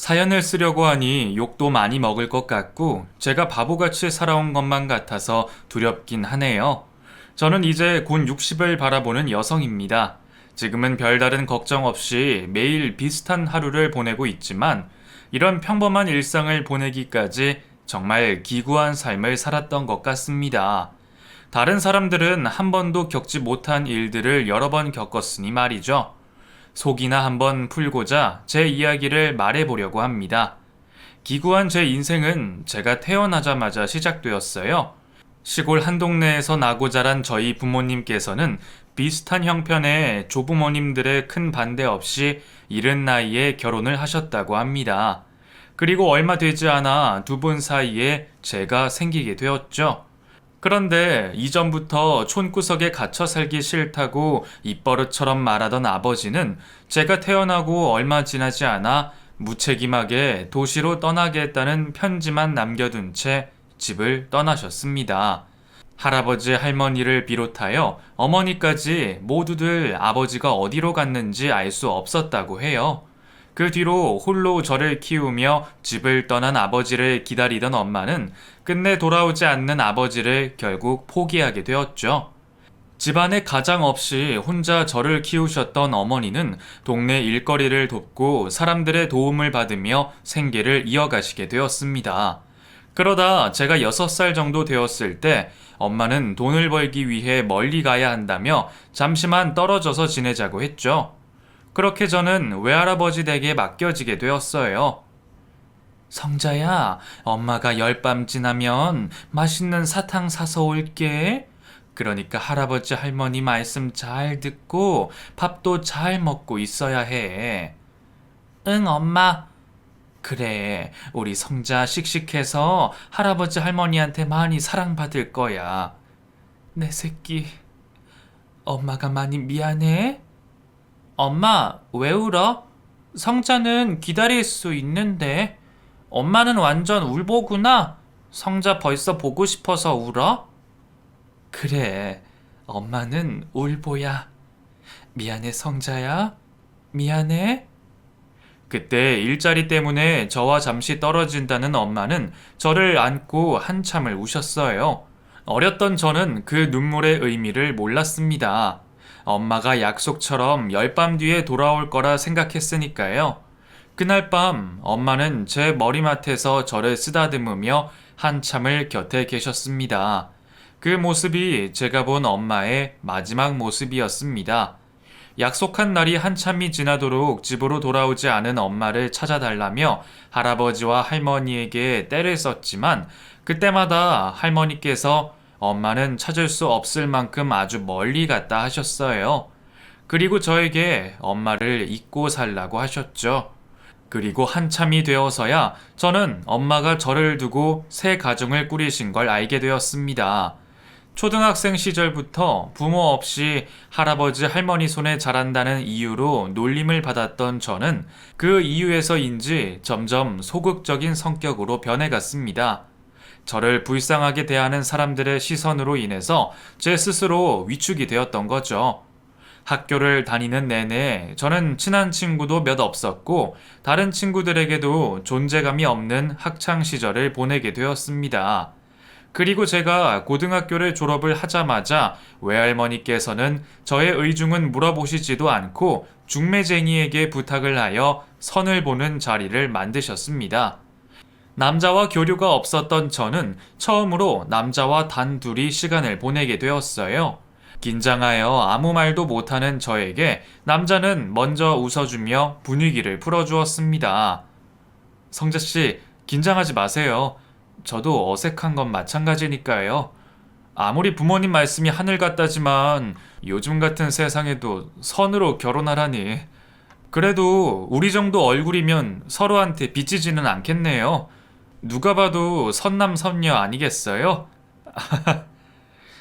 사연을 쓰려고 하니 욕도 많이 먹을 것 같고 제가 바보같이 살아온 것만 같아서 두렵긴 하네요. 저는 이제 곧 60을 바라보는 여성입니다. 지금은 별다른 걱정 없이 매일 비슷한 하루를 보내고 있지만 이런 평범한 일상을 보내기까지 정말 기구한 삶을 살았던 것 같습니다. 다른 사람들은 한 번도 겪지 못한 일들을 여러 번 겪었으니 말이죠. 속이나 한번 풀고자 제 이야기를 말해보려고 합니다. 기구한 제 인생은 제가 태어나자마자 시작되었어요. 시골 한 동네에서 나고 자란 저희 부모님께서는 비슷한 형편의 조부모님들의 큰 반대 없이 이른 나이에 결혼을 하셨다고 합니다. 그리고 얼마 되지 않아 두 분 사이에 제가 생기게 되었죠. 그런데 이전부터 촌구석에 갇혀 살기 싫다고 입버릇처럼 말하던 아버지는 제가 태어나고 얼마 지나지 않아 무책임하게 도시로 떠나겠다는 편지만 남겨둔 채 집을 떠나셨습니다. 할아버지 할머니를 비롯하여 어머니까지 모두들 아버지가 어디로 갔는지 알 수 없었다고 해요. 그 뒤로 홀로 저를 키우며 집을 떠난 아버지를 기다리던 엄마는 끝내 돌아오지 않는 아버지를 결국 포기하게 되었죠. 집안에 가장 없이 혼자 저를 키우셨던 어머니는 동네 일거리를 돕고 사람들의 도움을 받으며 생계를 이어가시게 되었습니다. 그러다 제가 6살 정도 되었을 때 엄마는 돈을 벌기 위해 멀리 가야 한다며 잠시만 떨어져서 지내자고 했죠. 그렇게 저는 외할아버지 댁에 맡겨지게 되었어요. 성자야, 엄마가 열밤 지나면 맛있는 사탕 사서 올게. 그러니까 할아버지 할머니 말씀 잘 듣고 밥도 잘 먹고 있어야 해. 응, 엄마. 그래, 우리 성자 씩씩해서 할아버지 할머니한테 많이 사랑받을 거야. 내 새끼, 엄마가 많이 미안해? 엄마, 왜 울어? 성자는 기다릴 수 있는데. 엄마는 완전 울보구나. 성자 벌써 보고 싶어서 울어? 그래, 엄마는 울보야. 미안해, 성자야. 미안해. 그때 일자리 때문에 저와 잠시 떨어진다는 엄마는 저를 안고 한참을 우셨어요. 어렸던 저는 그 눈물의 의미를 몰랐습니다. 엄마가 약속처럼 열밤 뒤에 돌아올 거라 생각했으니까요. 그날 밤 엄마는 제 머리맡에서 저를 쓰다듬으며 한참을 곁에 계셨습니다. 그 모습이 제가 본 엄마의 마지막 모습이었습니다. 약속한 날이 한참이 지나도록 집으로 돌아오지 않은 엄마를 찾아달라며 할아버지와 할머니에게 떼를 썼지만 그때마다 할머니께서 엄마는 찾을 수 없을 만큼 아주 멀리 갔다 하셨어요. 그리고 저에게 엄마를 잊고 살라고 하셨죠. 그리고 한참이 되어서야 저는 엄마가 저를 두고 새 가정을 꾸리신 걸 알게 되었습니다. 초등학생 시절부터 부모 없이 할아버지 할머니 손에 자란다는 이유로 놀림을 받았던 저는 그 이유에서인지 점점 소극적인 성격으로 변해갔습니다. 저를 불쌍하게 대하는 사람들의 시선으로 인해서 제 스스로 위축이 되었던 거죠. 학교를 다니는 내내 저는 친한 친구도 몇 없었고 다른 친구들에게도 존재감이 없는 학창 시절을 보내게 되었습니다. 그리고 제가 고등학교를 졸업을 하자마자 외할머니께서는 저의 의중은 물어보시지도 않고 중매쟁이에게 부탁을 하여 선을 보는 자리를 만드셨습니다. 남자와 교류가 없었던 저는 처음으로 남자와 단둘이 시간을 보내게 되었어요. 긴장하여 아무 말도 못하는 저에게 남자는 먼저 웃어주며 분위기를 풀어주었습니다. 성자씨, 긴장하지 마세요. 저도 어색한 건 마찬가지니까요. 아무리 부모님 말씀이 하늘 같다지만 요즘 같은 세상에도 선으로 결혼하라니. 그래도 우리 정도 얼굴이면 서로한테 빚지지는 않겠네요. 누가 봐도 선남선녀 아니겠어요?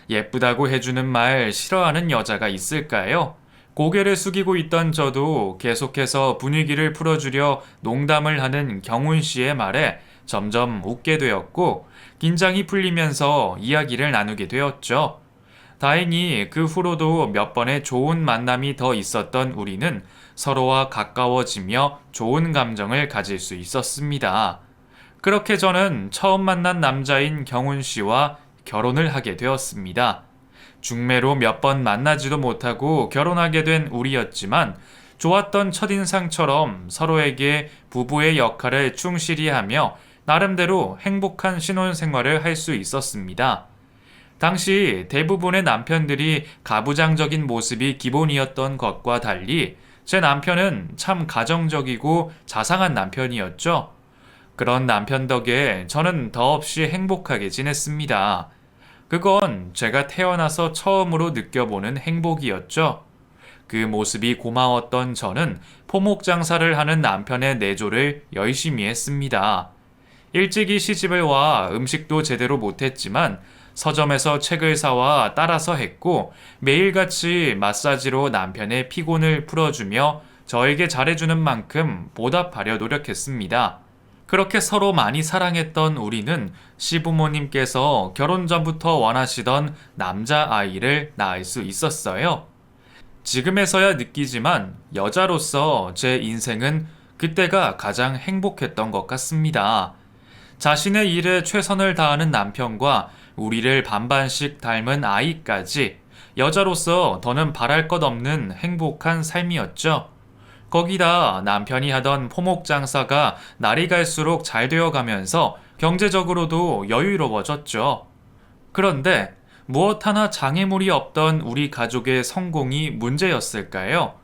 예쁘다고 해주는 말 싫어하는 여자가 있을까요? 고개를 숙이고 있던 저도 계속해서 분위기를 풀어주려 농담을 하는 경훈 씨의 말에 점점 웃게 되었고 긴장이 풀리면서 이야기를 나누게 되었죠. 다행히 그 후로도 몇 번의 좋은 만남이 더 있었던 우리는 서로와 가까워지며 좋은 감정을 가질 수 있었습니다. 그렇게 저는 처음 만난 남자인 경훈 씨와 결혼을 하게 되었습니다. 중매로 몇 번 만나지도 못하고 결혼하게 된 우리였지만 좋았던 첫인상처럼 서로에게 부부의 역할을 충실히 하며 나름대로 행복한 신혼생활을 할 수 있었습니다. 당시 대부분의 남편들이 가부장적인 모습이 기본이었던 것과 달리 제 남편은 참 가정적이고 자상한 남편이었죠. 그런 남편 덕에 저는 더없이 행복하게 지냈습니다. 그건 제가 태어나서 처음으로 느껴보는 행복이었죠. 그 모습이 고마웠던 저는 포목 장사를 하는 남편의 내조를 열심히 했습니다. 일찍이 시집을 와 음식도 제대로 못했지만 서점에서 책을 사와 따라서 했고 매일같이 마사지로 남편의 피곤을 풀어주며 저에게 잘해주는 만큼 보답하려 노력했습니다. 그렇게 서로 많이 사랑했던 우리는 시부모님께서 결혼 전부터 원하시던 남자아이를 낳을 수 있었어요. 지금에서야 느끼지만 여자로서 제 인생은 그때가 가장 행복했던 것 같습니다. 자신의 일에 최선을 다하는 남편과 우리를 반반씩 닮은 아이까지 여자로서 더는 바랄 것 없는 행복한 삶이었죠. 거기다 남편이 하던 포목 장사가 날이 갈수록 잘 되어 가면서 경제적으로도 여유로워졌죠. 그런데 무엇 하나 장애물이 없던 우리 가족의 성공이 문제였을까요?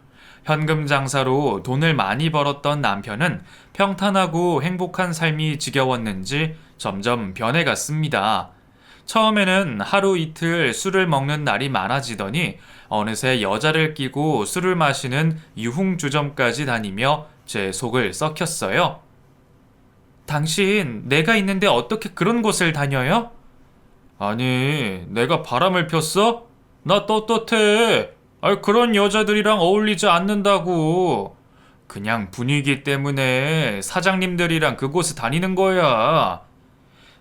현금 장사로 돈을 많이 벌었던 남편은 평탄하고 행복한 삶이 지겨웠는지 점점 변해갔습니다. 처음에는 하루 이틀 술을 먹는 날이 많아지더니 어느새 여자를 끼고 술을 마시는 유흥주점까지 다니며 제 속을 썩혔어요. 당신, 내가 있는데 어떻게 그런 곳을 다녀요? 아니, 내가 바람을 폈어? 나 떳떳해. 그런 여자들이랑 어울리지 않는다고. 그냥 분위기 때문에 사장님들이랑 그곳에 다니는 거야.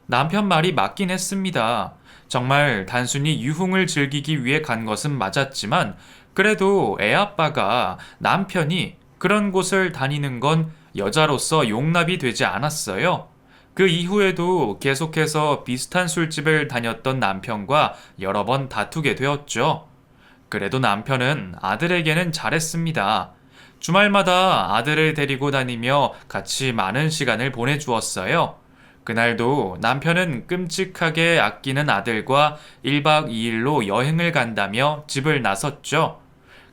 남편 말이 맞긴 했습니다. 정말 단순히 유흥을 즐기기 위해 간 것은 맞았지만 그래도 애아빠가 남편이 그런 곳을 다니는 건 여자로서 용납이 되지 않았어요. 그 이후에도 계속해서 비슷한 술집을 다녔던 남편과 여러 번 다투게 되었죠. 그래도 남편은 아들에게는 잘했습니다. 주말마다 아들을 데리고 다니며 같이 많은 시간을 보내주었어요. 그날도 남편은 끔찍하게 아끼는 아들과 1박 2일로 여행을 간다며 집을 나섰죠.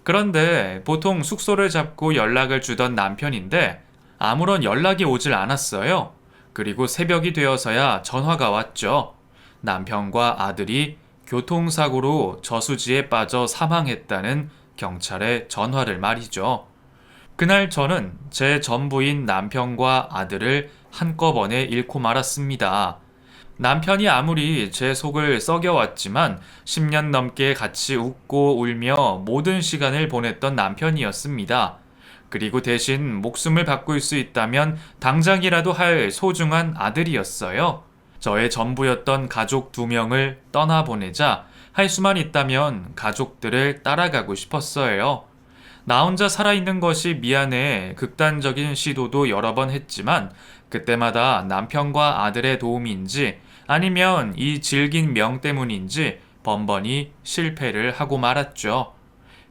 그런데 보통 숙소를 잡고 연락을 주던 남편인데 아무런 연락이 오질 않았어요. 그리고 새벽이 되어서야 전화가 왔죠. 남편과 아들이 교통사고로 저수지에 빠져 사망했다는 경찰의 전화를 말이죠. 그날 저는 제 전부인 남편과 아들을 한꺼번에 잃고 말았습니다. 남편이 아무리 제 속을 썩여왔지만 10년 넘게 같이 웃고 울며 모든 시간을 보냈던 남편이었습니다. 그리고 대신 목숨을 바꿀 수 있다면 당장이라도 할 소중한 아들이었어요. 저의 전부였던 가족 2명을 떠나보내자 할 수만 있다면 가족들을 따라가고 싶었어요. 나 혼자 살아있는 것이 미안해 극단적인 시도도 여러 번 했지만 그때마다 남편과 아들의 도움인지 아니면 이 질긴 명 때문인지 번번이 실패를 하고 말았죠.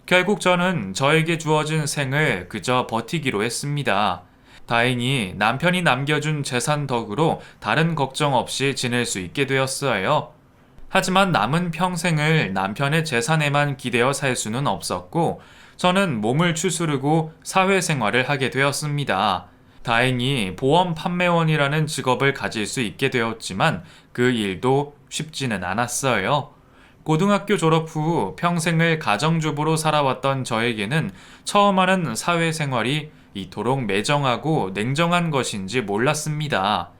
결국 저는 저에게 주어진 생을 그저 버티기로 했습니다. 다행히 남편이 남겨준 재산 덕으로 다른 걱정 없이 지낼 수 있게 되었어요. 하지만 남은 평생을 남편의 재산에만 기대어 살 수는 없었고 저는 몸을 추스르고 사회생활을 하게 되었습니다. 다행히 보험 판매원이라는 직업을 가질 수 있게 되었지만 그 일도 쉽지는 않았어요. 고등학교 졸업 후 평생을 가정주부로 살아왔던 저에게는 처음 하는 사회생활이 이토록 매정하고 냉정한 것인지 몰랐습니다.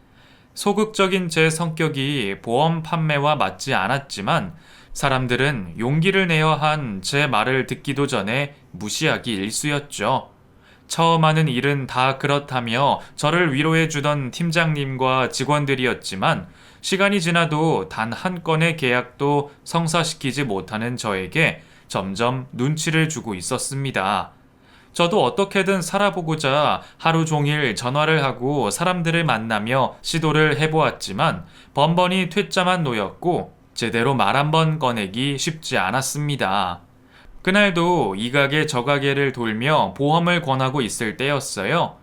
소극적인 제 성격이 보험 판매와 맞지 않았지만 사람들은 용기를 내어 한 제 말을 듣기도 전에 무시하기 일쑤였죠. 처음 하는 일은 다 그렇다며 저를 위로해 주던 팀장님과 직원들이었지만 시간이 지나도 단 한 건의 계약도 성사시키지 못하는 저에게 점점 눈치를 주고 있었습니다. 저도 어떻게든 살아보고자 하루 종일 전화를 하고 사람들을 만나며 시도를 해보았지만 번번이 퇴짜만 놓였고 제대로 말 한 번 꺼내기 쉽지 않았습니다. 그날도 이 가게 저 가게를 돌며 보험을 권하고 있을 때였어요.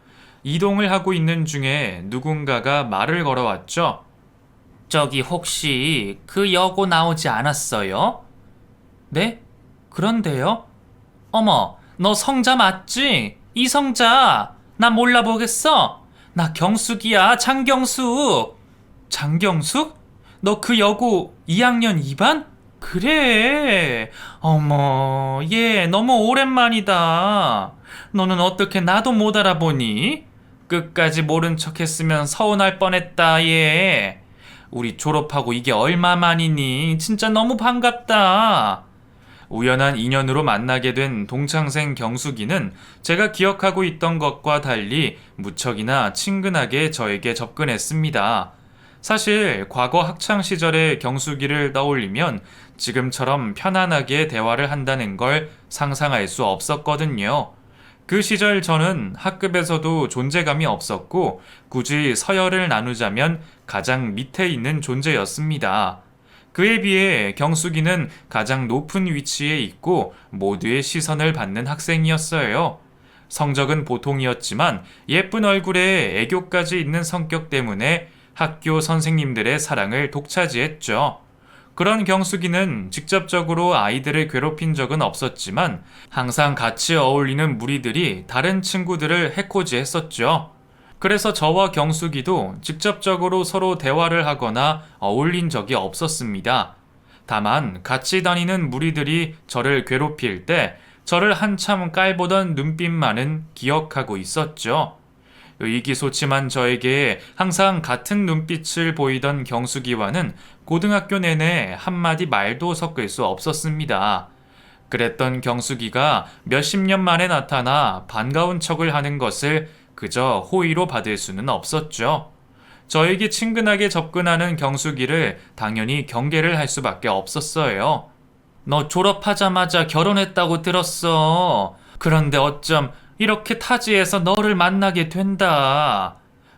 이동을 하고 있는 중에 누군가가 말을 걸어왔죠. 저기 혹시 그 여고 나오지 않았어요? 네? 그런데요? 어머, 너 성자 맞지? 이성자! 나 몰라보겠어? 나 경숙이야, 장경숙! 장경숙? 너 그 여고 2학년 2반? 그래. 어머, 얘 너무 오랜만이다. 너는 어떻게 나도 못 알아보니? 끝까지 모른 척 했으면 서운할 뻔했다, 얘. 우리 졸업하고 이게 얼마만이니? 진짜 너무 반갑다. 우연한 인연으로 만나게 된 동창생 경숙이는 제가 기억하고 있던 것과 달리 무척이나 친근하게 저에게 접근했습니다. 사실 과거 학창 시절의 경숙이를 떠올리면 지금처럼 편안하게 대화를 한다는 걸 상상할 수 없었거든요. 그 시절 저는 학급에서도 존재감이 없었고 굳이 서열을 나누자면 가장 밑에 있는 존재였습니다. 그에 비해 경숙이는 가장 높은 위치에 있고 모두의 시선을 받는 학생이었어요. 성적은 보통이었지만 예쁜 얼굴에 애교까지 있는 성격 때문에 학교 선생님들의 사랑을 독차지했죠. 그런 경숙이는 직접적으로 아이들을 괴롭힌 적은 없었지만 항상 같이 어울리는 무리들이 다른 친구들을 해코지했었죠. 그래서 저와 경숙이도 직접적으로 서로 대화를 하거나 어울린 적이 없었습니다. 다만 같이 다니는 무리들이 저를 괴롭힐 때 저를 한참 깔보던 눈빛만은 기억하고 있었죠. 의기소침한 저에게 항상 같은 눈빛을 보이던 경숙이와는 고등학교 내내 한마디 말도 섞을 수 없었습니다. 그랬던 경숙이가 몇십 년 만에 나타나 반가운 척을 하는 것을 그저 호의로 받을 수는 없었죠. 저에게 친근하게 접근하는 경숙이를 당연히 경계를 할 수밖에 없었어요. 너 졸업하자마자 결혼했다고 들었어. 그런데 어쩜 이렇게 타지에서 너를 만나게 된다.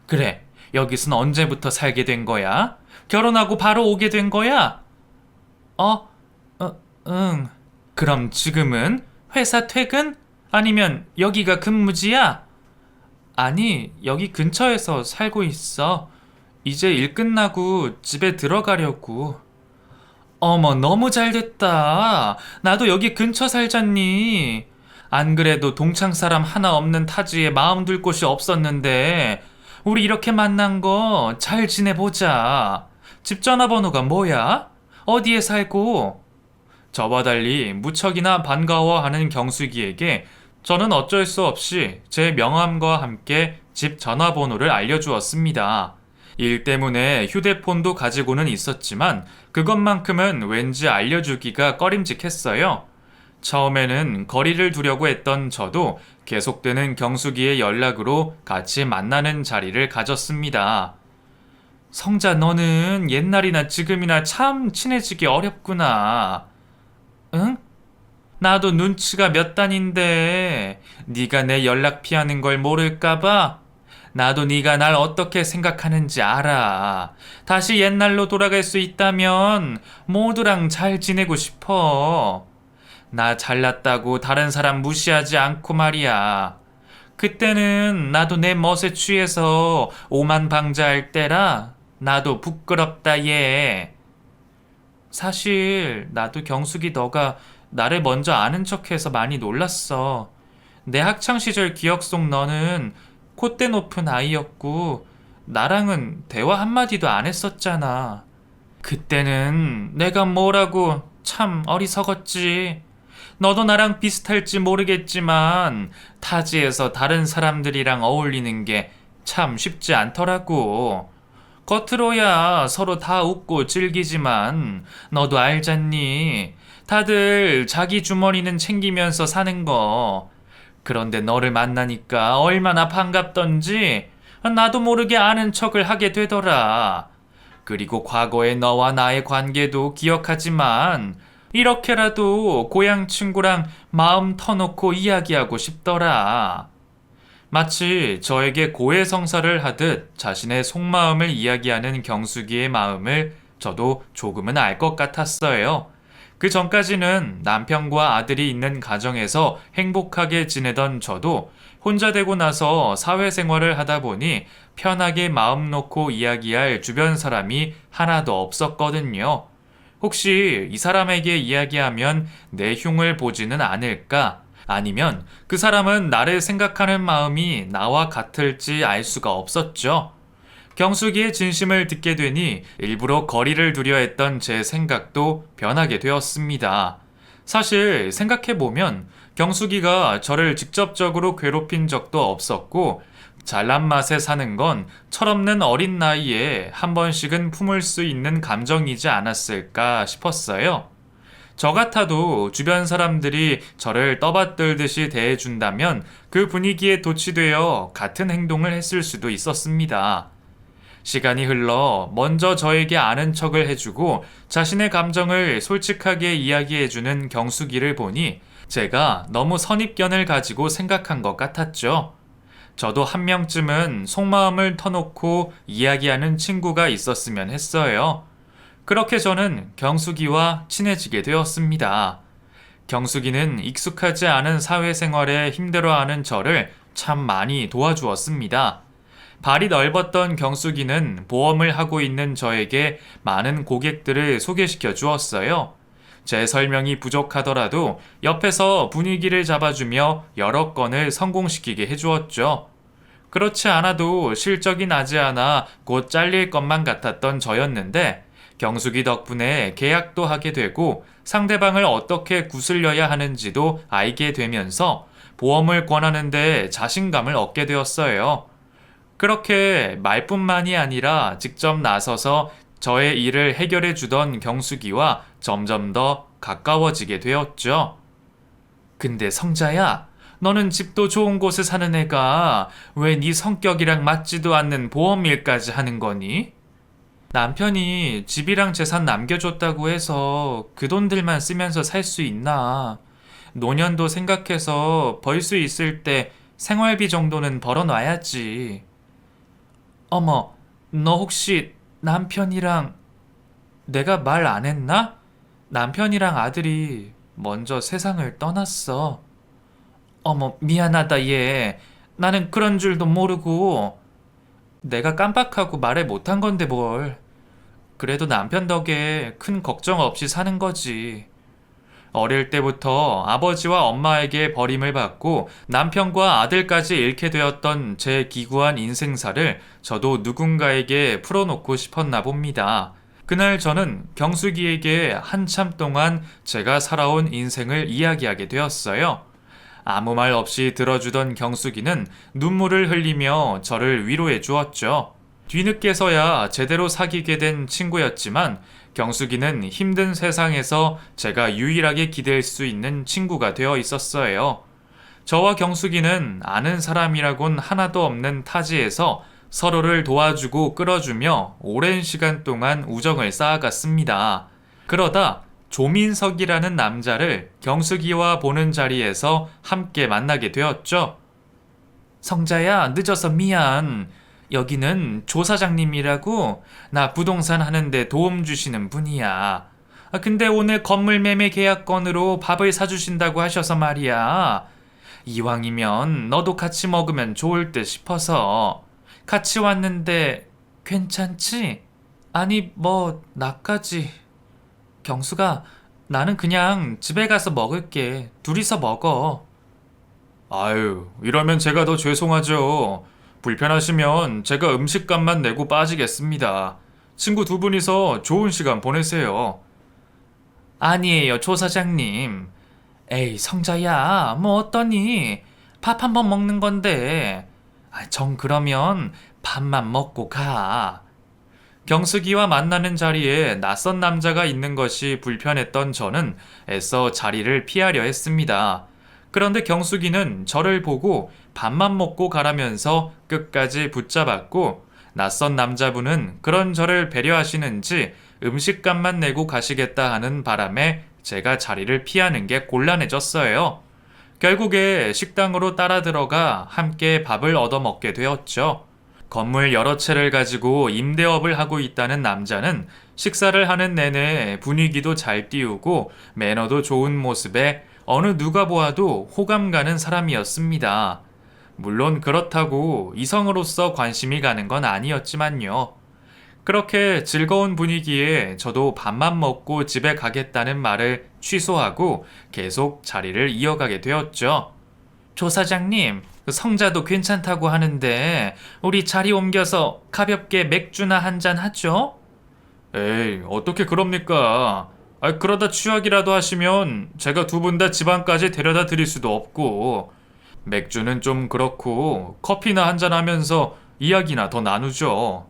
그래, 여기선 언제부터 살게 된 거야? 결혼하고 바로 오게 된 거야? 응. 그럼 지금은 회사 퇴근? 아니면 여기가 근무지야? 아니, 여기 근처에서 살고 있어. 이제 일 끝나고 집에 들어가려고. 어머, 너무 잘됐다. 나도 여기 근처 살잖니. 안 그래도 동창 사람 하나 없는 타지에 마음 둘 곳이 없었는데 우리 이렇게 만난 거 잘 지내보자. 집 전화번호가 뭐야? 어디에 살고? 저와 달리 무척이나 반가워하는 경숙이에게 저는 어쩔 수 없이 제 명함과 함께 집 전화번호를 알려주었습니다. 일 때문에 휴대폰도 가지고는 있었지만 그것만큼은 왠지 알려주기가 꺼림직했어요. 처음에는 거리를 두려고 했던 저도 계속되는 경숙이의 연락으로 같이 만나는 자리를 가졌습니다. 성자, 너는 옛날이나 지금이나 참 친해지기 어렵구나. 응? 나도 눈치가 몇 단인데 네가 내 연락 피하는 걸 모를까봐? 나도 네가 날 어떻게 생각하는지 알아. 다시 옛날로 돌아갈 수 있다면 모두랑 잘 지내고 싶어. 나 잘났다고 다른 사람 무시하지 않고 말이야. 그때는 나도 내 멋에 취해서 오만방자할 때라 나도 부끄럽다 얘. 사실 나도 경숙이 너가 나를 먼저 아는 척해서 많이 놀랐어. 내 학창시절 기억 속 너는 콧대 높은 아이였고 나랑은 대화 한마디도 안 했었잖아. 그때는 내가 뭐라고 참 어리석었지. 너도 나랑 비슷할지 모르겠지만 타지에서 다른 사람들이랑 어울리는 게 참 쉽지 않더라고. 겉으로야 서로 다 웃고 즐기지만 너도 알잖니. 다들 자기 주머니는 챙기면서 사는 거. 그런데 너를 만나니까 얼마나 반갑던지 나도 모르게 아는 척을 하게 되더라. 그리고 과거의 너와 나의 관계도 기억하지만 이렇게라도 고향 친구랑 마음 터놓고 이야기하고 싶더라. 마치 저에게 고해성사를 하듯 자신의 속마음을 이야기하는 경숙이의 마음을 저도 조금은 알 것 같았어요. 그 전까지는 남편과 아들이 있는 가정에서 행복하게 지내던 저도 혼자 되고 나서 사회생활을 하다 보니 편하게 마음 놓고 이야기할 주변 사람이 하나도 없었거든요. 혹시 이 사람에게 이야기하면 내 흉을 보지는 않을까? 아니면 그 사람은 나를 생각하는 마음이 나와 같을지 알 수가 없었죠. 경숙이의 진심을 듣게 되니 일부러 거리를 두려 했던 제 생각도 변하게 되었습니다. 사실 생각해보면 경숙이가 저를 직접적으로 괴롭힌 적도 없었고, 잘난 맛에 사는 건 철없는 어린 나이에 한 번씩은 품을 수 있는 감정이지 않았을까 싶었어요. 저 같아도 주변 사람들이 저를 떠받들듯이 대해준다면 그 분위기에 도취되어 같은 행동을 했을 수도 있었습니다. 시간이 흘러 먼저 저에게 아는 척을 해주고 자신의 감정을 솔직하게 이야기해주는 경숙이를 보니 제가 너무 선입견을 가지고 생각한 것 같았죠. 저도 한 명쯤은 속마음을 터놓고 이야기하는 친구가 있었으면 했어요. 그렇게 저는 경숙이와 친해지게 되었습니다. 경숙이는 익숙하지 않은 사회생활에 힘들어하는 저를 참 많이 도와주었습니다. 발이 넓었던 경숙이는 보험을 하고 있는 저에게 많은 고객들을 소개시켜 주었어요. 제 설명이 부족하더라도 옆에서 분위기를 잡아주며 여러 건을 성공시키게 해주었죠. 그렇지 않아도 실적이 나지 않아 곧 잘릴 것만 같았던 저였는데 경숙이 덕분에 계약도 하게 되고 상대방을 어떻게 구슬려야 하는지도 알게 되면서 보험을 권하는데 자신감을 얻게 되었어요. 그렇게 말뿐만이 아니라 직접 나서서 저의 일을 해결해 주던 경숙이와 점점 더 가까워지게 되었죠. 근데 성자야, 너는 집도 좋은 곳에 사는 애가 왜 네 성격이랑 맞지도 않는 보험일까지 하는 거니? 남편이 집이랑 재산 남겨줬다고 해서 그 돈들만 쓰면서 살 수 있나? 노년도 생각해서 벌 수 있을 때 생활비 정도는 벌어놔야지. 어머, 너 혹시 남편이랑 내가 말 안 했나? 남편이랑 아들이 먼저 세상을 떠났어. 어머, 미안하다, 얘. 나는 그런 줄도 모르고. 내가 깜빡하고 말을 못한 건데 뭘. 그래도 남편 덕에 큰 걱정 없이 사는 거지. 어릴 때부터 아버지와 엄마에게 버림을 받고 남편과 아들까지 잃게 되었던 제 기구한 인생사를 저도 누군가에게 풀어놓고 싶었나 봅니다. 그날 저는 경숙이에게 한참 동안 제가 살아온 인생을 이야기하게 되었어요. 아무 말 없이 들어주던 경숙이는 눈물을 흘리며 저를 위로해 주었죠. 뒤늦게서야 제대로 사귀게 된 친구였지만 경숙이는 힘든 세상에서 제가 유일하게 기댈 수 있는 친구가 되어 있었어요. 저와 경숙이는 아는 사람이라곤 하나도 없는 타지에서 서로를 도와주고 끌어주며 오랜 시간 동안 우정을 쌓아갔습니다. 그러다 조민석이라는 남자를 경숙이와 보는 자리에서 함께 만나게 되었죠. 성자야, 늦어서 미안. 여기는 조 사장님이라고 나 부동산 하는데 도움 주시는 분이야. 근데 오늘 건물 매매 계약건으로 밥을 사주신다고 하셔서 말이야. 이왕이면 너도 같이 먹으면 좋을 듯 싶어서. 같이 왔는데 괜찮지? 아니, 뭐 나까지. 경수가, 나는 그냥 집에 가서 먹을게. 둘이서 먹어. 아유, 이러면 제가 더 죄송하죠. 불편하시면 제가 음식값만 내고 빠지겠습니다. 친구 두 분이서 좋은 시간 보내세요. 아니에요, 조 사장님. 에이, 성자야, 뭐 어떠니? 밥 한 번 먹는 건데. 정 그러면 밥만 먹고 가. 경숙이와 만나는 자리에 낯선 남자가 있는 것이 불편했던 저는 애써 자리를 피하려 했습니다. 그런데 경숙이는 저를 보고 밥만 먹고 가라면서 끝까지 붙잡았고, 낯선 남자분은 그런 저를 배려하시는지 음식값만 내고 가시겠다 하는 바람에 제가 자리를 피하는 게 곤란해졌어요. 결국에 식당으로 따라 들어가 함께 밥을 얻어먹게 되었죠. 건물 여러 채를 가지고 임대업을 하고 있다는 남자는 식사를 하는 내내 분위기도 잘 띄우고 매너도 좋은 모습에 어느 누가 보아도 호감 가는 사람이었습니다. 물론 그렇다고 이성으로서 관심이 가는 건 아니었지만요. 그렇게 즐거운 분위기에 저도 밥만 먹고 집에 가겠다는 말을 취소하고 계속 자리를 이어가게 되었죠. 조 사장님, 그 성자도 괜찮다고 하는데 우리 자리 옮겨서 가볍게 맥주나 한잔 하죠? 에이, 어떻게 그럽니까? 그러다 취하기라도 하시면 제가 두 분 다 집안까지 데려다 드릴 수도 없고 맥주는 좀 그렇고 커피나 한잔 하면서 이야기나 더 나누죠.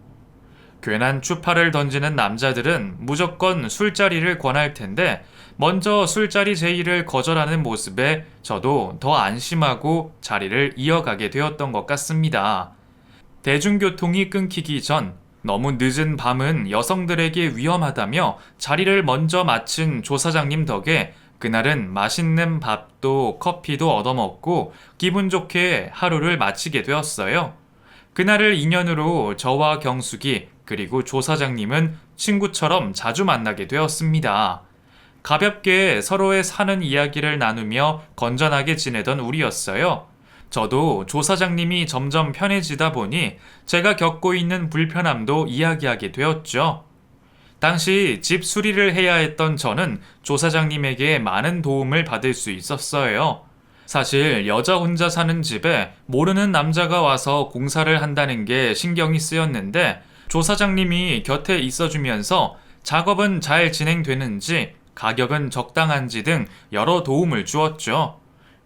괜한 추파를 던지는 남자들은 무조건 술자리를 권할 텐데 먼저 술자리 제의를 거절하는 모습에 저도 더 안심하고 자리를 이어가게 되었던 것 같습니다. 대중교통이 끊기기 전 너무 늦은 밤은 여성들에게 위험하다며 자리를 먼저 마친 조 사장님 덕에 그날은 맛있는 밥도 커피도 얻어먹고 기분 좋게 하루를 마치게 되었어요. 그날을 인연으로 저와 경숙이 그리고 조 사장님은 친구처럼 자주 만나게 되었습니다. 가볍게 서로의 사는 이야기를 나누며 건전하게 지내던 우리였어요. 저도 조 사장님이 점점 편해지다 보니 제가 겪고 있는 불편함도 이야기하게 되었죠. 당시 집 수리를 해야 했던 저는 조 사장님에게 많은 도움을 받을 수 있었어요. 사실 여자 혼자 사는 집에 모르는 남자가 와서 공사를 한다는 게 신경이 쓰였는데 조 사장님이 곁에 있어주면서 작업은 잘 진행되는지 가격은 적당한지 등 여러 도움을 주었죠.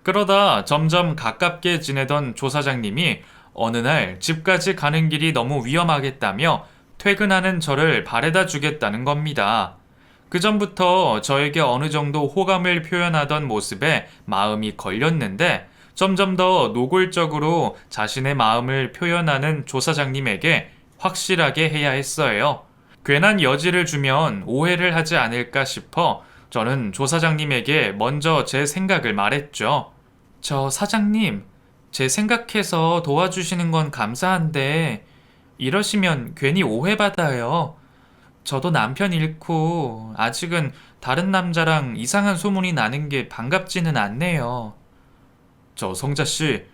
그러다 점점 가깝게 지내던 조 사장님이 어느 날 집까지 가는 길이 너무 위험하겠다며 퇴근하는 저를 바래다 주겠다는 겁니다. 그 전부터 저에게 어느 정도 호감을 표현하던 모습에 마음이 걸렸는데 점점 더 노골적으로 자신의 마음을 표현하는 조 사장님에게 확실하게 해야 했어요. 괜한 여지를 주면 오해를 하지 않을까 싶어 저는 조 사장님에게 먼저 제 생각을 말했죠. 저 사장님, 제 생각해서 도와주시는 건 감사한데 이러시면 괜히 오해받아요. 저도 남편 잃고 아직은 다른 남자랑 이상한 소문이 나는 게 반갑지는 않네요. 저 성자씨,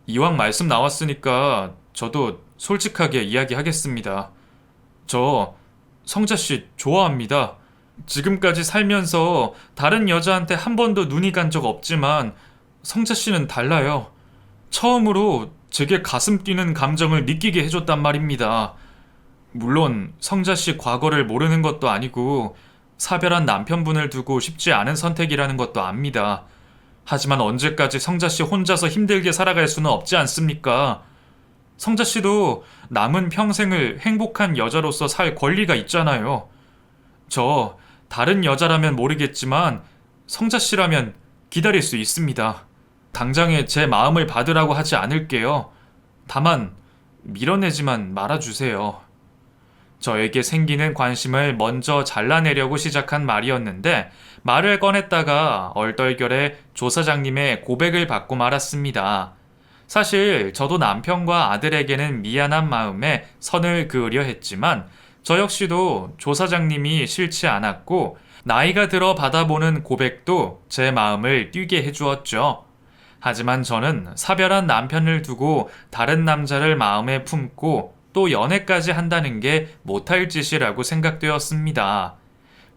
이왕 말씀 나왔으니까 저도 솔직하게 이야기하겠습니다. 저 성자씨 좋아합니다. 지금까지 살면서 다른 여자한테 한 번도 눈이 간 적 없지만 성자씨는 달라요. 처음으로 제게 가슴 뛰는 감정을 느끼게 해줬단 말입니다. 물론 성자씨 과거를 모르는 것도 아니고 사별한 남편분을 두고 쉽지 않은 선택이라는 것도 압니다. 하지만 언제까지 성자씨 혼자서 힘들게 살아갈 수는 없지 않습니까? 성자씨도 남은 평생을 행복한 여자로서 살 권리가 있잖아요. 저 다른 여자라면 모르겠지만 성자씨라면 기다릴 수 있습니다. 당장에 제 마음을 받으라고 하지 않을게요. 다만 밀어내지만 말아주세요. 저에게 생기는 관심을 먼저 잘라내려고 시작한 말이었는데 말을 꺼냈다가 얼떨결에 조 사장님의 고백을 받고 말았습니다. 사실 저도 남편과 아들에게는 미안한 마음에 선을 그으려 했지만 저 역시도 조 사장님이 싫지 않았고 나이가 들어 받아보는 고백도 제 마음을 뛰게 해주었죠. 하지만 저는 사별한 남편을 두고 다른 남자를 마음에 품고 또 연애까지 한다는 게 못할 짓이라고 생각되었습니다.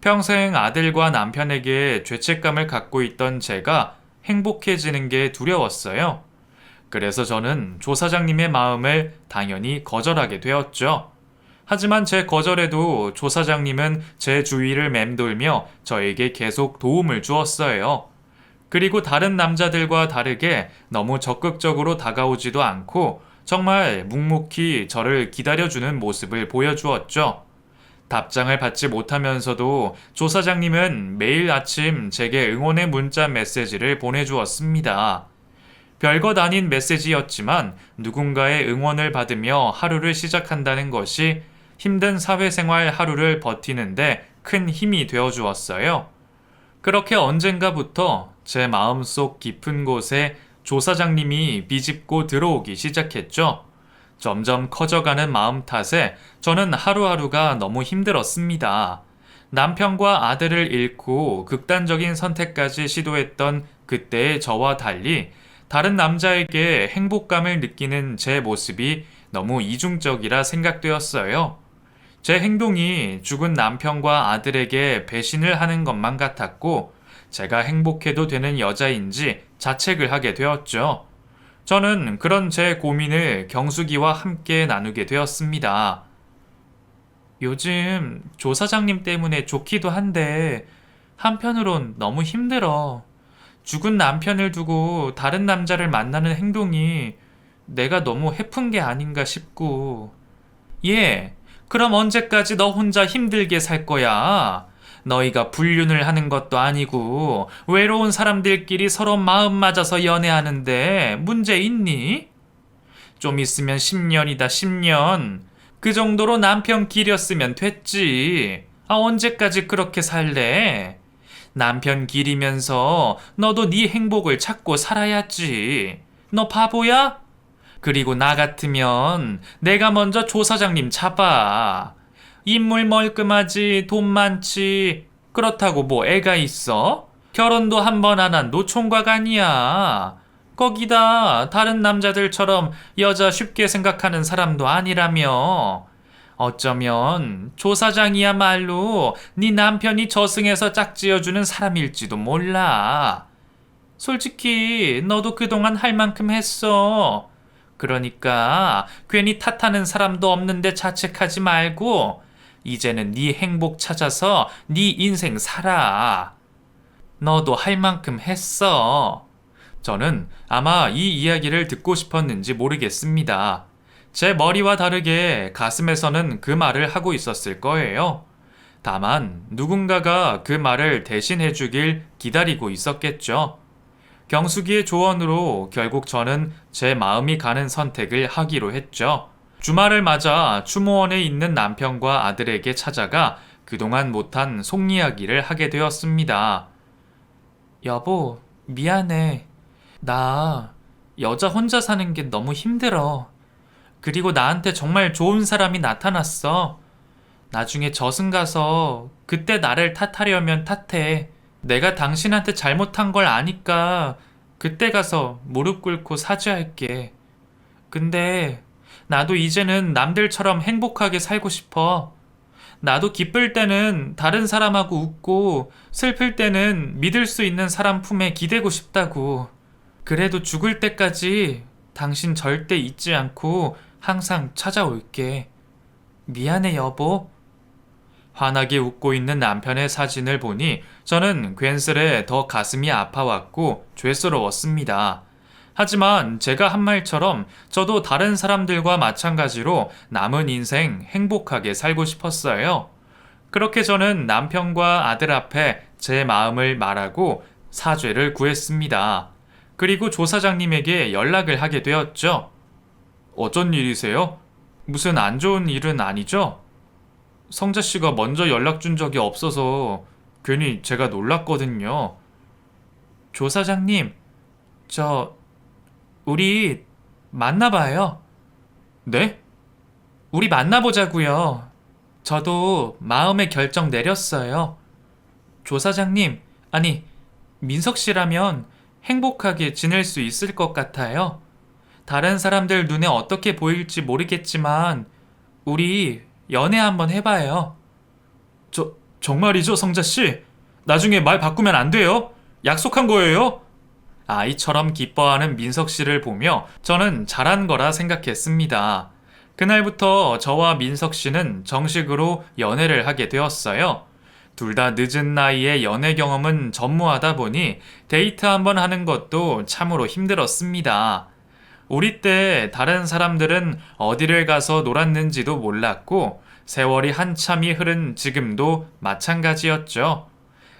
평생 아들과 남편에게 죄책감을 갖고 있던 제가 행복해지는 게 두려웠어요. 그래서 저는 조 사장님의 마음을 당연히 거절하게 되었죠. 하지만 제 거절에도 조 사장님은 제 주위를 맴돌며 저에게 계속 도움을 주었어요. 그리고 다른 남자들과 다르게 너무 적극적으로 다가오지도 않고 정말 묵묵히 저를 기다려주는 모습을 보여주었죠. 답장을 받지 못하면서도 조 사장님은 매일 아침 제게 응원의 문자 메시지를 보내주었습니다. 별것 아닌 메시지였지만 누군가의 응원을 받으며 하루를 시작한다는 것이 힘든 사회생활 하루를 버티는데 큰 힘이 되어 주었어요. 그렇게 언젠가부터 제 마음속 깊은 곳에 조 사장님이 비집고 들어오기 시작했죠. 점점 커져가는 마음 탓에 저는 하루하루가 너무 힘들었습니다. 남편과 아들을 잃고 극단적인 선택까지 시도했던 그때의 저와 달리 다른 남자에게 행복감을 느끼는 제 모습이 너무 이중적이라 생각되었어요. 제 행동이 죽은 남편과 아들에게 배신을 하는 것만 같았고, 제가 행복해도 되는 여자인지 자책을 하게 되었죠. 저는 그런 제 고민을 경숙이와 함께 나누게 되었습니다. 요즘 조 사장님 때문에 좋기도 한데, 한편으론 너무 힘들어. 죽은 남편을 두고 다른 남자를 만나는 행동이 내가 너무 해픈 게 아닌가 싶고. 예, 그럼 언제까지 너 혼자 힘들게 살 거야? 너희가 불륜을 하는 것도 아니고 외로운 사람들끼리 서로 마음 맞아서 연애하는데 문제 있니? 좀 있으면 10년이다 10년. 그 정도로 남편 기렸으면 됐지. 아, 언제까지 그렇게 살래? 남편 기리면서 너도 네 행복을 찾고 살아야지. 너 바보야? 그리고 나 같으면 내가 먼저 조 사장님 잡아. 인물 멀끔하지, 돈 많지. 그렇다고 뭐 애가 있어? 결혼도 한 번 안 한 노총각 아니야. 거기다 다른 남자들처럼 여자 쉽게 생각하는 사람도 아니라며. 어쩌면 조 사장이야말로 네 남편이 저승에서 짝지어주는 사람일지도 몰라. 솔직히 너도 그동안 할 만큼 했어. 그러니까 괜히 탓하는 사람도 없는데 자책하지 말고 이제는 네 행복 찾아서 네 인생 살아. 너도 할 만큼 했어. 저는 아마 이 이야기를 듣고 싶었는지 모르겠습니다. 제 머리와 다르게 가슴에서는 그 말을 하고 있었을 거예요. 다만 누군가가 그 말을 대신해 주길 기다리고 있었겠죠. 경숙이의 조언으로 결국 저는 제 마음이 가는 선택을 하기로 했죠. 주말을 맞아 추모원에 있는 남편과 아들에게 찾아가 그동안 못한 속 이야기를 하게 되었습니다. 여보, 미안해. 나 여자 혼자 사는 게 너무 힘들어. 그리고 나한테 정말 좋은 사람이 나타났어. 나중에 저승 가서 그때 나를 탓하려면 탓해. 내가 당신한테 잘못한 걸 아니까 그때 가서 무릎 꿇고 사죄할게. 근데 나도 이제는 남들처럼 행복하게 살고 싶어. 나도 기쁠 때는 다른 사람하고 웃고 슬플 때는 믿을 수 있는 사람 품에 기대고 싶다고. 그래도 죽을 때까지 당신 절대 잊지 않고 항상 찾아올게. 미안해, 여보. 환하게 웃고 있는 남편의 사진을 보니 저는 괜스레 더 가슴이 아파왔고 죄스러웠습니다. 하지만 제가 한 말처럼 저도 다른 사람들과 마찬가지로 남은 인생 행복하게 살고 싶었어요. 그렇게 저는 남편과 아들 앞에 제 마음을 말하고 사죄를 구했습니다. 그리고 조 사장님에게 연락을 하게 되었죠. 어쩐 일이세요? 무슨 안 좋은 일은 아니죠? 성자 씨가 먼저 연락 준 적이 없어서 괜히 제가 놀랐거든요. 조 사장님, 우리 만나봐요. 네? 우리 만나보자고요. 저도 마음의 결정 내렸어요. 조 사장님, 아니, 민석 씨라면 행복하게 지낼 수 있을 것 같아요. 다른 사람들 눈에 어떻게 보일지 모르겠지만 우리 연애 한번 해봐요. 정말이죠, 성자씨? 나중에 말 바꾸면 안 돼요? 약속한 거예요? 아이처럼 기뻐하는 민석 씨를 보며 저는 잘한 거라 생각했습니다. 그날부터 저와 민석 씨는 정식으로 연애를 하게 되었어요. 둘 다 늦은 나이에 연애 경험은 전무하다 보니 데이트 한번 하는 것도 참으로 힘들었습니다. 우리 때 다른 사람들은 어디를 가서 놀았는지도 몰랐고 세월이 한참이 흐른 지금도 마찬가지였죠.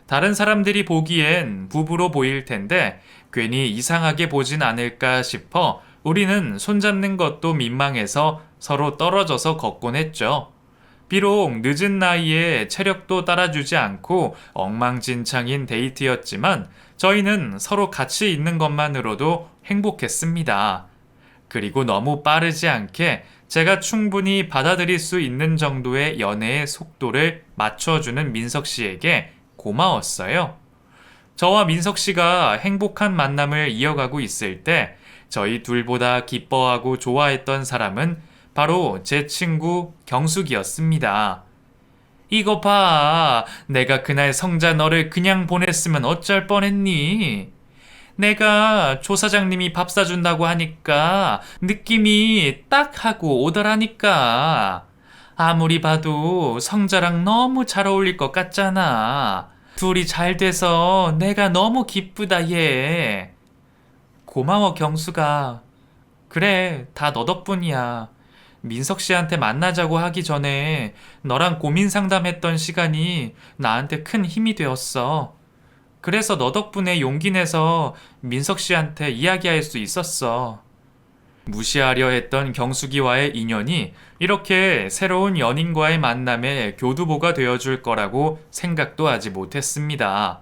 다른 사람들이 보기엔 부부로 보일 텐데 괜히 이상하게 보진 않을까 싶어 우리는 손잡는 것도 민망해서 서로 떨어져서 걷곤 했죠. 비록 늦은 나이에 체력도 따라주지 않고 엉망진창인 데이트였지만 저희는 서로 같이 있는 것만으로도 행복했습니다. 그리고 너무 빠르지 않게 제가 충분히 받아들일 수 있는 정도의 연애의 속도를 맞춰주는 민석 씨에게 고마웠어요. 저와 민석 씨가 행복한 만남을 이어가고 있을 때 저희 둘보다 기뻐하고 좋아했던 사람은 바로 제 친구 경숙이었습니다. 이거 봐. 내가 그날 성자 너를 그냥 보냈으면 어쩔 뻔했니? 내가 조 사장님이 밥 사준다고 하니까 느낌이 딱 하고 오더라니까. 아무리 봐도 성자랑 너무 잘 어울릴 것 같잖아. 둘이 잘 돼서 내가 너무 기쁘다 얘. 고마워 경수가. 그래, 다 너 덕분이야. 민석 씨한테 만나자고 하기 전에 너랑 고민 상담했던 시간이 나한테 큰 힘이 되었어. 그래서 너 덕분에 용기 내서 민석 씨한테 이야기할 수 있었어. 무시하려 했던 경숙이와의 인연이 이렇게 새로운 연인과의 만남의 교두보가 되어줄 거라고 생각도 하지 못했습니다.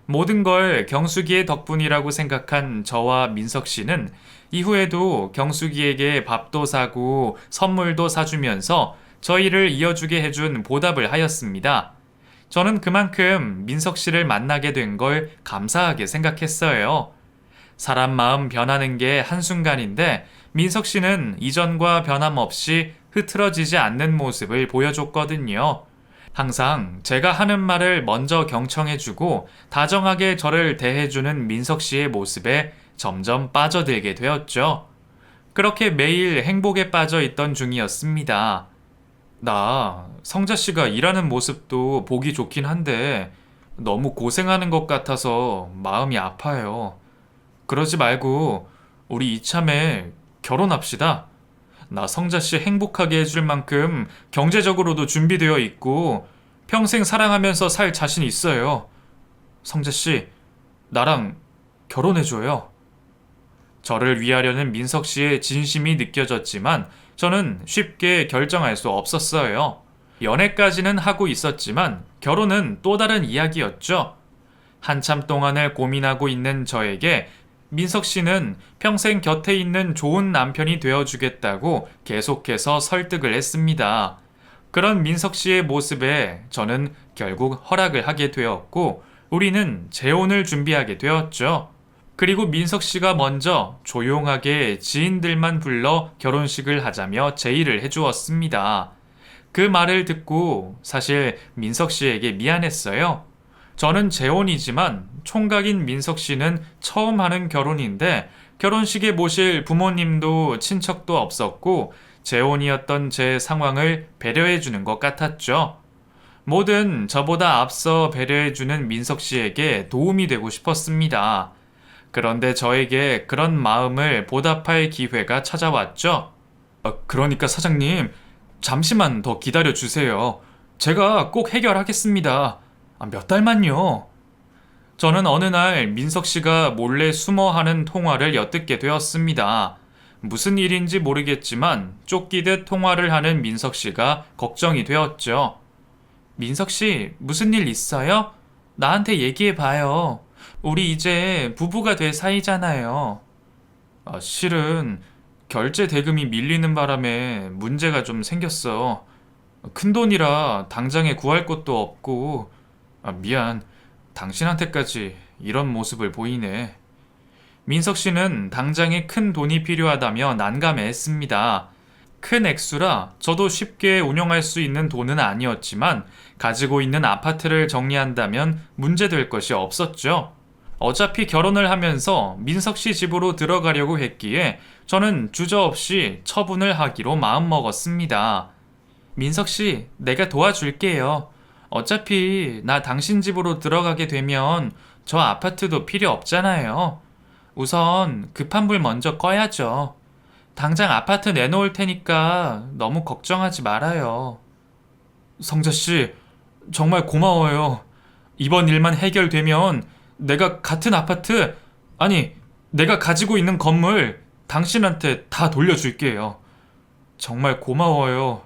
모든 걸 경숙이의 덕분이라고 생각한 저와 민석 씨는 이후에도 경숙이에게 밥도 사고 선물도 사주면서 저희를 이어주게 해준 보답을 하였습니다. 저는 그만큼 민석 씨를 만나게 된 걸 감사하게 생각했어요. 사람 마음 변하는 게 한순간인데 민석 씨는 이전과 변함없이 흐트러지지 않는 모습을 보여줬거든요. 항상 제가 하는 말을 먼저 경청해주고 다정하게 저를 대해주는 민석 씨의 모습에 점점 빠져들게 되었죠. 그렇게 매일 행복에 빠져 있던 중이었습니다. 나 성자 씨가 일하는 모습도 보기 좋긴 한데 너무 고생하는 것 같아서 마음이 아파요. 그러지 말고 우리 이참에 결혼합시다. 나 성자 씨 행복하게 해줄 만큼 경제적으로도 준비되어 있고 평생 사랑하면서 살 자신 있어요. 성자 씨, 나랑 결혼해줘요. 저를 위하려는 민석 씨의 진심이 느껴졌지만 저는 쉽게 결정할 수 없었어요. 연애까지는 하고 있었지만 결혼은 또 다른 이야기였죠. 한참 동안을 고민하고 있는 저에게 민석 씨는 평생 곁에 있는 좋은 남편이 되어주겠다고 계속해서 설득을 했습니다. 그런 민석 씨의 모습에 저는 결국 허락을 하게 되었고 우리는 재혼을 준비하게 되었죠. 그리고 민석 씨가 먼저 조용하게 지인들만 불러 결혼식을 하자며 제의를 해주었습니다. 그 말을 듣고 사실 민석 씨에게 미안했어요. 저는 재혼이지만 총각인 민석 씨는 처음 하는 결혼인데 결혼식에 모실 부모님도 친척도 없었고 재혼이었던 제 상황을 배려해주는 것 같았죠. 뭐든 저보다 앞서 배려해주는 민석 씨에게 도움이 되고 싶었습니다. 그런데 저에게 그런 마음을 보답할 기회가 찾아왔죠. 그러니까 사장님, 잠시만 더 기다려 주세요. 제가 꼭 해결하겠습니다. 몇 달만요. 저는 어느 날 민석 씨가 몰래 숨어 하는 통화를 엿듣게 되었습니다. 무슨 일인지 모르겠지만 쫓기듯 통화를 하는 민석 씨가 걱정이 되었죠. 민석 씨, 무슨 일 있어요? 나한테 얘기해 봐요. 우리 이제 부부가 될 사이잖아요. 실은 결제 대금이 밀리는 바람에 문제가 좀 생겼어. 큰 돈이라 당장에 구할 것도 없고, 미안. 당신한테까지 이런 모습을 보이네. 민석 씨는 당장에 큰 돈이 필요하다며 난감해했습니다. 큰 액수라 저도 쉽게 운용할 수 있는 돈은 아니었지만 가지고 있는 아파트를 정리한다면 문제될 것이 없었죠. 어차피 결혼을 하면서 민석 씨 집으로 들어가려고 했기에 저는 주저없이 처분을 하기로 마음먹었습니다. 민석 씨, 내가 도와줄게요. 어차피 나 당신 집으로 들어가게 되면 저 아파트도 필요 없잖아요. 우선 급한 불 먼저 꺼야죠. 당장 아파트 내놓을 테니까 너무 걱정하지 말아요. 성자씨, 정말 고마워요. 이번 일만 해결되면 내가 같은 아파트, 아니, 내가 가지고 있는 건물 당신한테 다 돌려줄게요. 정말 고마워요.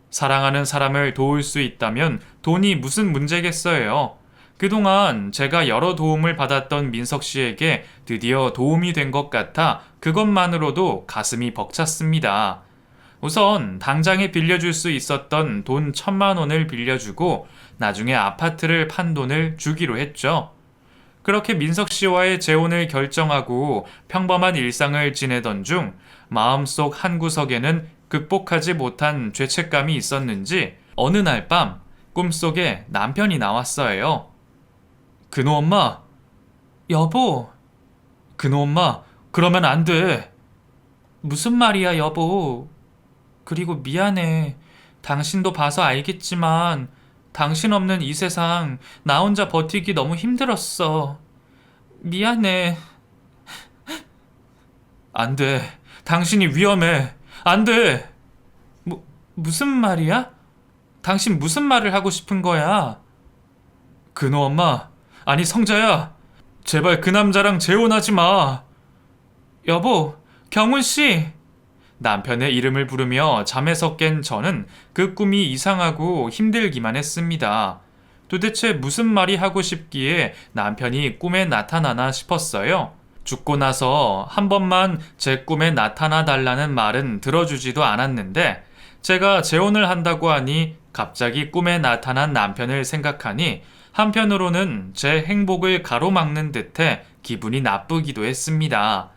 사랑하는 사람을 도울 수 있다면 돈이 무슨 문제겠어요. 그동안 제가 여러 도움을 받았던 민석 씨에게 드디어 도움이 된 것 같아 그것만으로도 가슴이 벅찼습니다. 우선 당장에 빌려줄 수 있었던 돈 1,000만 원을 빌려주고 나중에 아파트를 판 돈을 주기로 했죠. 그렇게 민석 씨와의 재혼을 결정하고 평범한 일상을 지내던 중 마음속 한구석에는 극복하지 못한 죄책감이 있었는지 어느 날 밤 꿈속에 남편이 나왔어요. 근호 엄마, 여보, 근호 엄마, 그러면 안 돼. 무슨 말이야, 여보. 그리고 미안해. 당신도 봐서 알겠지만 당신 없는 이 세상 나 혼자 버티기 너무 힘들었어. 미안해. 안 돼. 당신이 위험해. 안 돼. 무슨 말이야? 당신 무슨 말을 하고 싶은 거야? 근호 엄마, 아니 성자야. 제발 그 남자랑 재혼하지 마. 여보, 경훈 씨. 남편의 이름을 부르며 잠에서 깬 저는 그 꿈이 이상하고 힘들기만 했습니다. 도대체 무슨 말이 하고 싶기에 남편이 꿈에 나타나나 싶었어요. 죽고 나서 한 번만 제 꿈에 나타나 달라는 말은 들어주지도 않았는데 제가 재혼을 한다고 하니 갑자기 꿈에 나타난 남편을 생각하니 한편으로는 제 행복을 가로막는 듯해 기분이 나쁘기도 했습니다.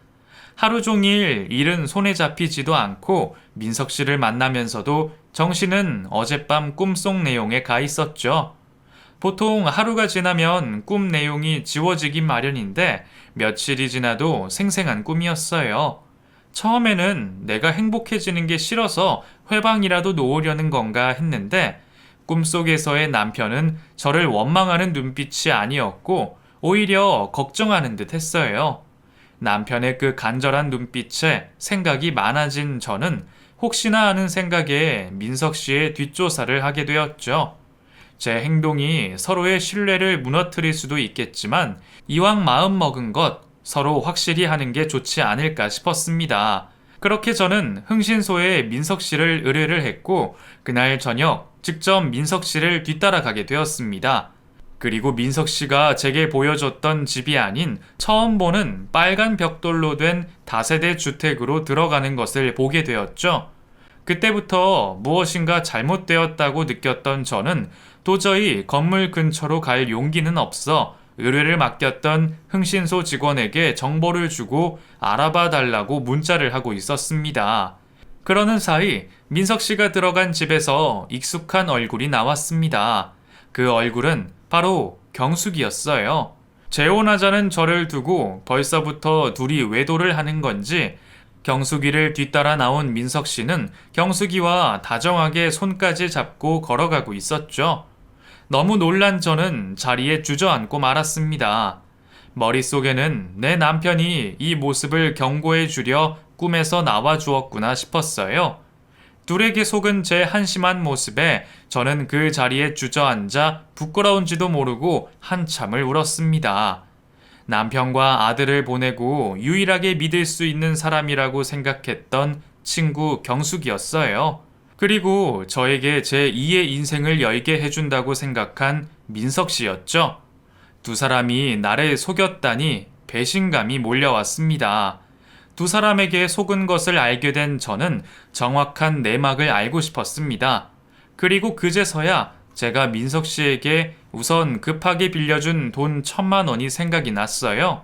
하루 종일 일은 손에 잡히지도 않고 민석 씨를 만나면서도 정신은 어젯밤 꿈속 내용에 가 있었죠. 보통 하루가 지나면 꿈 내용이 지워지기 마련인데 며칠이 지나도 생생한 꿈이었어요. 처음에는 내가 행복해지는 게 싫어서 회방이라도 놓으려는 건가 했는데 꿈속에서의 남편은 저를 원망하는 눈빛이 아니었고 오히려 걱정하는 듯 했어요. 남편의 그 간절한 눈빛에 생각이 많아진 저는 혹시나 하는 생각에 민석 씨의 뒷조사를 하게 되었죠. 제 행동이 서로의 신뢰를 무너뜨릴 수도 있겠지만 이왕 마음 먹은 것 서로 확실히 하는 게 좋지 않을까 싶었습니다. 그렇게 저는 흥신소에 민석 씨를 의뢰를 했고 그날 저녁 직접 민석 씨를 뒤따라가게 되었습니다. 그리고 민석 씨가 제게 보여줬던 집이 아닌 처음 보는 빨간 벽돌로 된 다세대 주택으로 들어가는 것을 보게 되었죠. 그때부터 무엇인가 잘못되었다고 느꼈던 저는 도저히 건물 근처로 갈 용기는 없어 의뢰를 맡겼던 흥신소 직원에게 정보를 주고 알아봐 달라고 문자를 하고 있었습니다. 그러는 사이 민석 씨가 들어간 집에서 익숙한 얼굴이 나왔습니다. 그 얼굴은 바로 경숙이었어요. 재혼하자는 저를 두고 벌써부터 둘이 외도를 하는 건지 경숙이를 뒤따라 나온 민석 씨는 경숙이와 다정하게 손까지 잡고 걸어가고 있었죠. 너무 놀란 저는 자리에 주저앉고 말았습니다. 머릿속에는 내 남편이 이 모습을 경고해 주려 꿈에서 나와 주었구나 싶었어요. 둘에게 속은 제 한심한 모습에 저는 그 자리에 주저앉아 부끄러운지도 모르고 한참을 울었습니다. 남편과 아들을 보내고 유일하게 믿을 수 있는 사람이라고 생각했던 친구 경숙이었어요. 그리고 저에게 제 2의 인생을 열게 해준다고 생각한 민석 씨였죠. 두 사람이 나를 속였다니 배신감이 몰려왔습니다. 두 사람에게 속은 것을 알게 된 저는 정확한 내막을 알고 싶었습니다. 그리고 그제서야 제가 민석 씨에게 우선 급하게 빌려준 돈 1,000만 원이 생각이 났어요.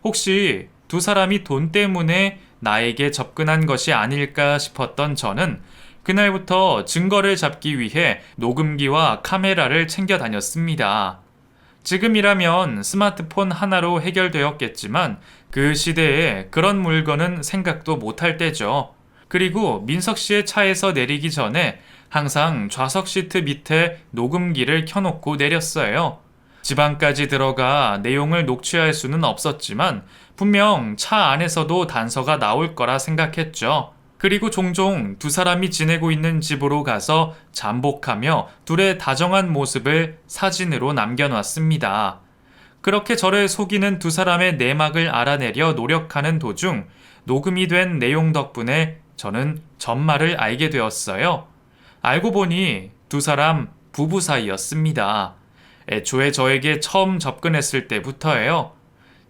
혹시 두 사람이 돈 때문에 나에게 접근한 것이 아닐까 싶었던 저는 그날부터 증거를 잡기 위해 녹음기와 카메라를 챙겨 다녔습니다. 지금이라면 스마트폰 하나로 해결되었겠지만 그 시대에 그런 물건은 생각도 못할 때죠. 그리고 민석 씨의 차에서 내리기 전에 항상 좌석 시트 밑에 녹음기를 켜놓고 내렸어요. 집 안까지 들어가 내용을 녹취할 수는 없었지만 분명 차 안에서도 단서가 나올 거라 생각했죠. 그리고 종종 두 사람이 지내고 있는 집으로 가서 잠복하며 둘의 다정한 모습을 사진으로 남겨놨습니다. 그렇게 저를 속이는 두 사람의 내막을 알아내려 노력하는 도중 녹음이 된 내용 덕분에 저는 전말을 알게 되었어요. 알고 보니 두 사람 부부 사이였습니다. 애초에 저에게 처음 접근했을 때부터예요.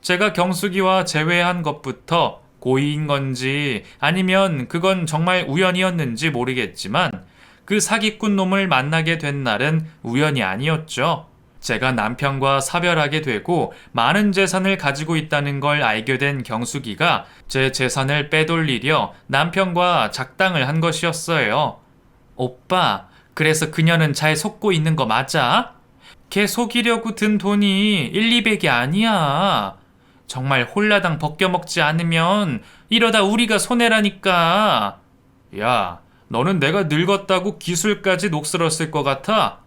제가 경숙이와 재회한 것부터 고의인 건지 아니면 그건 정말 우연이었는지 모르겠지만 그 사기꾼 놈을 만나게 된 날은 우연이 아니었죠. 제가 남편과 사별하게 되고 많은 재산을 가지고 있다는 걸 알게 된 경숙이가 제 재산을 빼돌리려 남편과 작당을 한 것이었어요. 오빠, 그래서 그녀는 잘 속고 있는 거 맞아? 걔 속이려고 든 돈이 1, 200이 아니야. 정말 홀라당 벗겨먹지 않으면 이러다 우리가 손해라니까. 야, 너는 내가 늙었다고 기술까지 녹슬었을 것 같아?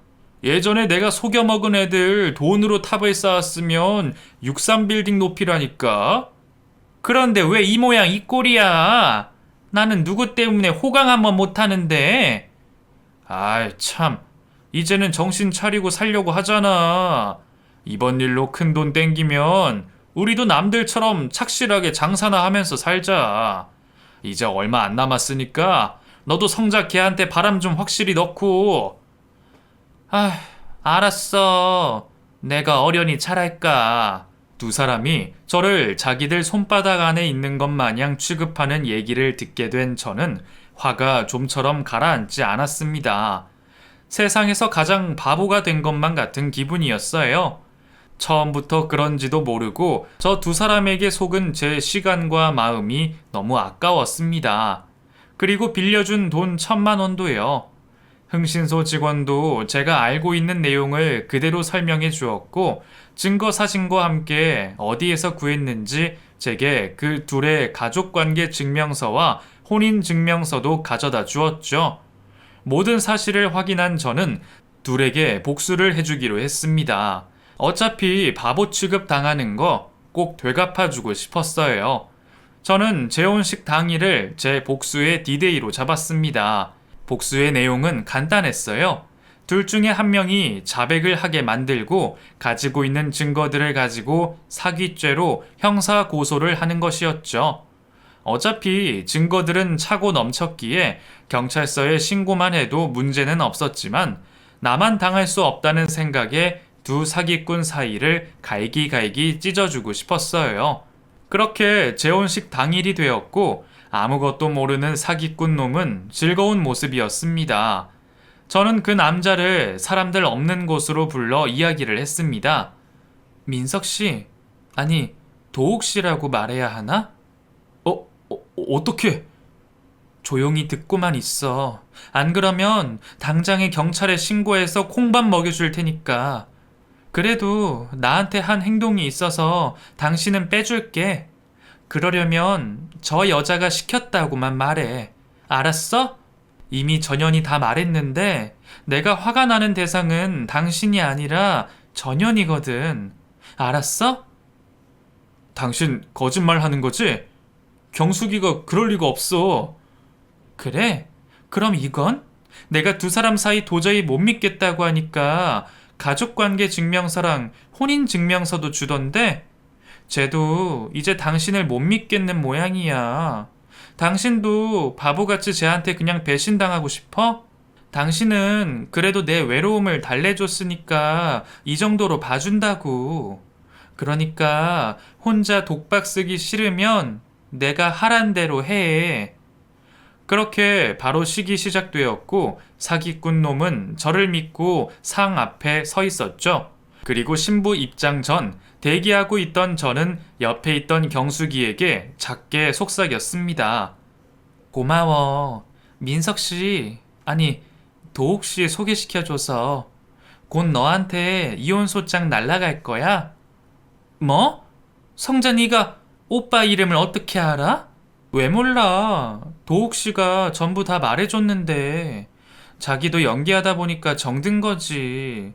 예전에 내가 속여먹은 애들 돈으로 탑을 쌓았으면 63빌딩 높이라니까? 그런데 왜 이 모양 이 꼴이야? 나는 누구 때문에 호강 한번 못하는데? 아이 참, 이제는 정신 차리고 살려고 하잖아. 이번 일로 큰 돈 땡기면 우리도 남들처럼 착실하게 장사나 하면서 살자. 이제 얼마 안 남았으니까 너도 성작 걔한테 바람 좀 확실히 넣고. 아, 알았어. 내가 어련히 잘할까. 두 사람이 저를 자기들 손바닥 안에 있는 것 마냥 취급하는 얘기를 듣게 된 저는 화가 좀처럼 가라앉지 않았습니다. 세상에서 가장 바보가 된 것만 같은 기분이었어요. 처음부터 그런지도 모르고 저 두 사람에게 속은 제 시간과 마음이 너무 아까웠습니다. 그리고 빌려준 돈 1,000만 원도요. 흥신소 직원도 제가 알고 있는 내용을 그대로 설명해 주었고 증거 사진과 함께 어디에서 구했는지 제게 그 둘의 가족관계 증명서와 혼인증명서도 가져다 주었죠. 모든 사실을 확인한 저는 둘에게 복수를 해주기로 했습니다. 어차피 바보 취급 당하는 거 꼭 되갚아주고 싶었어요. 저는 재혼식 당일을 제 복수의 디데이로 잡았습니다. 복수의 내용은 간단했어요. 둘 중에 한 명이 자백을 하게 만들고 가지고 있는 증거들을 가지고 사기죄로 형사 고소를 하는 것이었죠. 어차피 증거들은 차고 넘쳤기에 경찰서에 신고만 해도 문제는 없었지만 나만 당할 수 없다는 생각에 두 사기꾼 사이를 갈기갈기 찢어주고 싶었어요. 그렇게 재혼식 당일이 되었고 아무것도 모르는 사기꾼 놈은 즐거운 모습이었습니다. 저는 그 남자를 사람들 없는 곳으로 불러 이야기를 했습니다. 민석 씨, 아니 도옥 씨라고 말해야 하나? 어떻게? 조용히 듣고만 있어. 안 그러면 당장에 경찰에 신고해서 콩밥 먹여줄 테니까. 그래도 나한테 한 행동이 있어서 당신은 빼줄게. 그러려면 저 여자가 시켰다고만 말해. 알았어? 이미 전현이 다 말했는데 내가 화가 나는 대상은 당신이 아니라 전현이거든. 알았어? 당신 거짓말 하는 거지? 경숙이가 그럴 리가 없어. 그래? 그럼 이건? 내가 두 사람 사이 도저히 못 믿겠다고 하니까 가족관계 증명서랑 혼인증명서도 주던데 쟤도 이제 당신을 못 믿겠는 모양이야. 당신도 바보같이 쟤한테 그냥 배신당하고 싶어? 당신은 그래도 내 외로움을 달래줬으니까 이 정도로 봐준다고. 그러니까 혼자 독박 쓰기 싫으면 내가 하란 대로 해. 그렇게 바로 식이 시작되었고 사기꾼 놈은 저를 믿고 상 앞에 서 있었죠. 그리고 신부 입장 전 대기하고 있던 저는 옆에 있던 경숙이에게 작게 속삭였습니다. 고마워. 민석씨, 아니 도옥씨 소개시켜줘서 곧 너한테 이혼 소장 날라갈 거야? 뭐? 성자 네가 오빠 이름을 어떻게 알아? 왜 몰라? 도옥씨가 전부 다 말해줬는데 자기도 연기하다 보니까 정든 거지.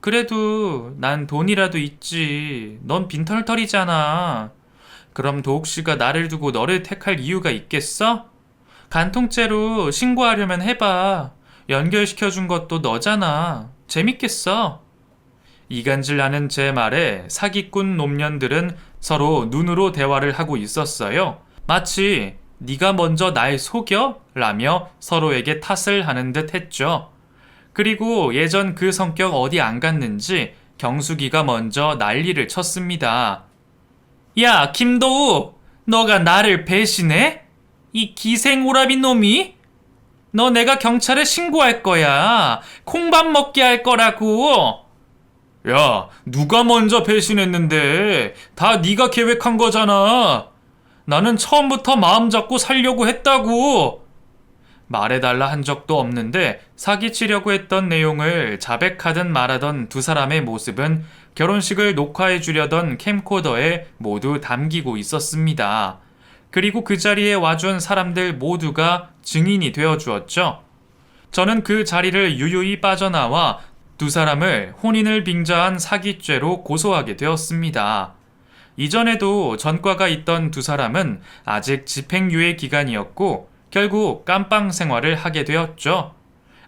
그래도 난 돈이라도 있지. 넌 빈털털이잖아. 그럼 도옥씨가 나를 두고 너를 택할 이유가 있겠어? 간통죄로 신고하려면 해봐. 연결시켜준 것도 너잖아. 재밌겠어. 이간질 나는 제 말에 사기꾼 놈년들은 서로 눈으로 대화를 하고 있었어요. 마치 네가 먼저 날 속여? 라며 서로에게 탓을 하는 듯 했죠. 그리고 예전 그 성격 어디 안 갔는지 경숙이가 먼저 난리를 쳤습니다. 야, 김도우! 너가 나를 배신해? 이 기생오라비 놈이? 너 내가 경찰에 신고할 거야. 콩밥 먹게 할 거라고. 야, 누가 먼저 배신했는데? 다 네가 계획한 거잖아. 나는 처음부터 마음 잡고 살려고 했다고. 말해달라 한 적도 없는데 사기치려고 했던 내용을 자백하듯 말하던 두 사람의 모습은 결혼식을 녹화해 주려던 캠코더에 모두 담기고 있었습니다. 그리고 그 자리에 와준 사람들 모두가 증인이 되어 주었죠. 저는 그 자리를 유유히 빠져나와 두 사람을 혼인을 빙자한 사기죄로 고소하게 되었습니다. 이전에도 전과가 있던 두 사람은 아직 집행유예 기간이었고 결국 깜빵 생활을 하게 되었죠.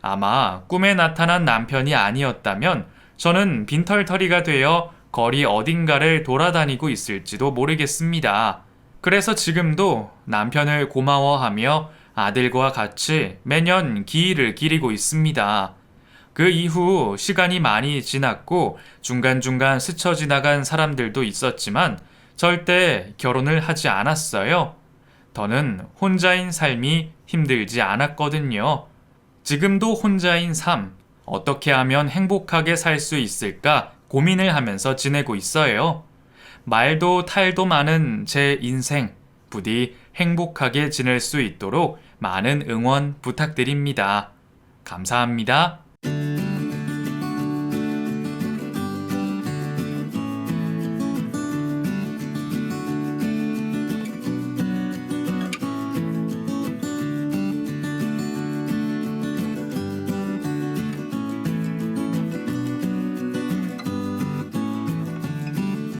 아마 꿈에 나타난 남편이 아니었다면 저는 빈털터리가 되어 거리 어딘가를 돌아다니고 있을지도 모르겠습니다. 그래서 지금도 남편을 고마워하며 아들과 같이 매년 기일을 기리고 있습니다. 그 이후 시간이 많이 지났고 중간중간 스쳐 지나간 사람들도 있었지만 절대 결혼을 하지 않았어요. 더는 혼자인 삶이 힘들지 않았거든요. 지금도 혼자인 삶, 어떻게 하면 행복하게 살 수 있을까 고민을 하면서 지내고 있어요. 말도 탈도 많은 제 인생, 부디 행복하게 지낼 수 있도록 많은 응원 부탁드립니다. 감사합니다.